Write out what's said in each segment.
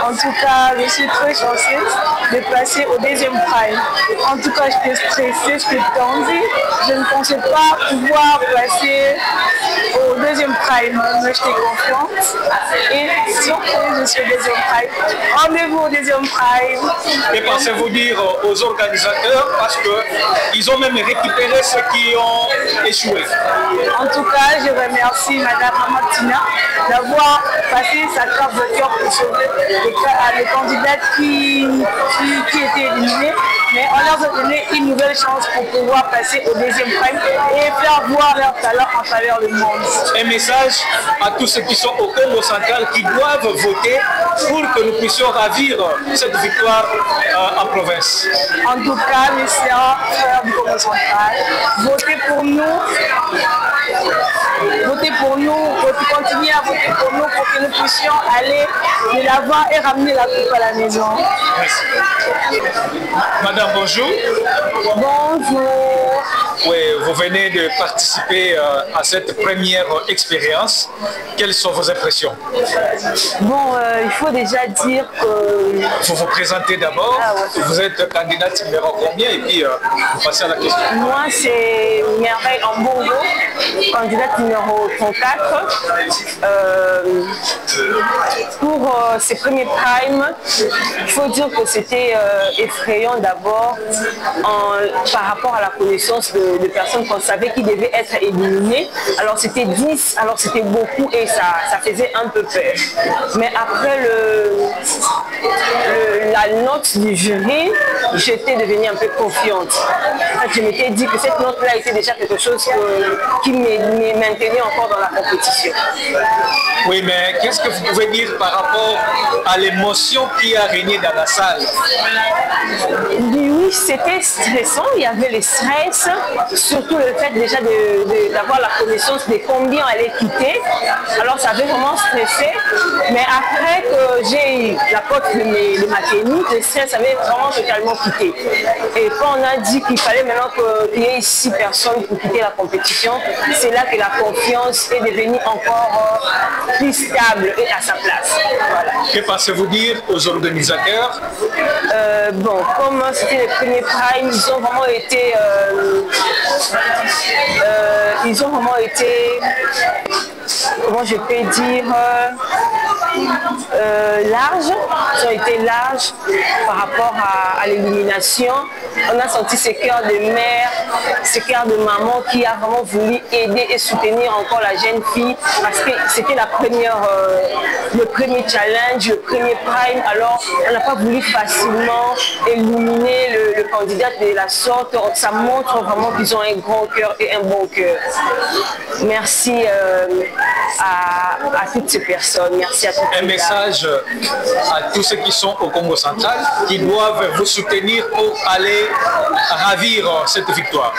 En tout cas, je suis très chanceuse de passer au deuxième prime. En tout cas, j'étais stressée, j'étais tendue. Je ne pensais pas pouvoir passer au deuxième prime, mais j'étais confiante. Et surprise, je suis au deuxième prime. Rendez-vous au deuxième prime. Que pensez-vous dire aux organisateurs parce qu'ils ont même récupéré ceux qui ont échoué? En tout cas, je remercie Madame Amatina d'avoir passé sa carte de cœur pour sauver les candidates qui étaient éliminées. Mais on leur a donné une nouvelle chance pour pouvoir passer au deuxième prime et faire voir leur talent à travers le monde. Un message à tous ceux qui sont au Congo central qui doivent voter pour que nous puissions ravir cette victoire en province. En tout cas, mes sœurs, frères du Congo central, votez pour nous. Votez pour nous, continuez à voter pour nous pour que nous puissions aller de l'avant et ramener la coupe à la maison. Merci. Madame, bonjour. Bonjour. Oui, vous venez de participer à cette première expérience. Quelles sont vos impressions? Bon, il faut déjà dire que... Vous vous présentez d'abord. Ah, ouais. Vous êtes candidate numéro combien et puis vous passez à la question. Moi, c'est Merveille Ambongo, candidate numéro 34. Pour ces premiers primes, il faut dire que c'était effrayant d'abord par rapport à la connaissance de personnes qu'on savait qui devaient être éliminées. Alors c'était 10, alors c'était beaucoup et ça faisait un peu peur. Mais après la note du jury, j'étais devenue un peu confiante. Je m'étais dit que cette note-là était déjà quelque chose qui me maintenait encore dans la compétition. Oui, mais qu'est-ce que vous pouvez dire par rapport à l'émotion qui a régné dans la salle? Oui, c'était stressant, il y avait le stress, surtout le fait déjà d'avoir la connaissance de combien on allait quitter. Alors ça avait vraiment stressé, mais après que j'ai eu la cote de ma tenue, le stress avait vraiment totalement quitté. Et quand on a dit qu'il fallait maintenant qu'il y ait 6 personnes pour quitter la compétition, c'est là que la confiance est devenue encore plus stable et à sa place. Voilà. Que pensez-vous dire aux organisateurs? Bon, comme c'était les premiers primes, ils ont vraiment été comment je peux dire, larges. Ils ont été larges par rapport à l'élimination. On a senti ce cœur de mère, ce cœur de maman qui a vraiment voulu aider et soutenir encore la jeune fille parce que c'était le premier challenge, le premier prime. Alors on n'a pas voulu facilement éliminer le candidat de la sorte. Ça montre vraiment qu'ils ont un grand cœur et un bon cœur. Merci à toutes ces personnes. Merci à toutes Un message à tous ceux qui sont au Congo central, qui doivent vous soutenir pour aller ravir cette victoire.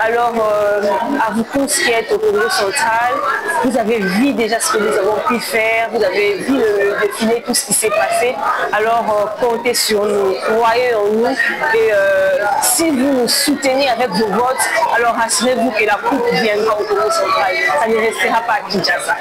Alors, à vous tous qui êtes au Congo central, vous avez vu déjà ce que nous avons pu faire, vous avez vu le défilé, tout ce qui s'est passé. Alors, comptez sur nous, croyez en nous. Et si vous nous soutenez avec vos votes, alors assurez-vous que la coupe viendra au Congo central. Ça ne restera pas à Kinshasa.